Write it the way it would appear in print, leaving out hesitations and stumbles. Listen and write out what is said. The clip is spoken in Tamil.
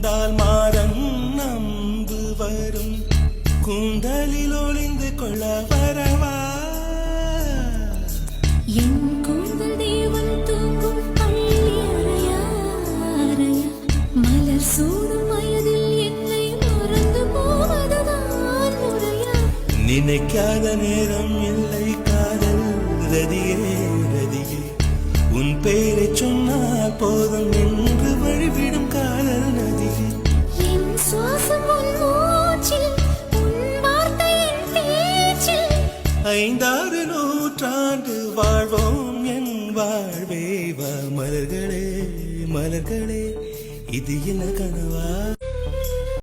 கொண்டால் மாறன் நம்பு வரும் கூந்தலில் ஒளிந்து கொள்ள வரவா என் கூந்தல் தேவன் தூங்கும் பள்ளி அறையா அறையா மலர் சூடும் வயதில் என்னை மறந்து போவதுதான் முறையா நினைக்காத நேரம் இல்லை காதல் ரதியே ரதியே உன் பெயரை சொன்னால் போதும் என்று வழிவிடும் காதல் நதியே என் சுவாசம் உன் மூச்சில் உன் வார்த்தை என் பேச்சில் 5-6 நூற்றாண்டு வாழ்வோம் என் வாழ்வே வா மலர்களே மலர்களே இது என்ன கனவா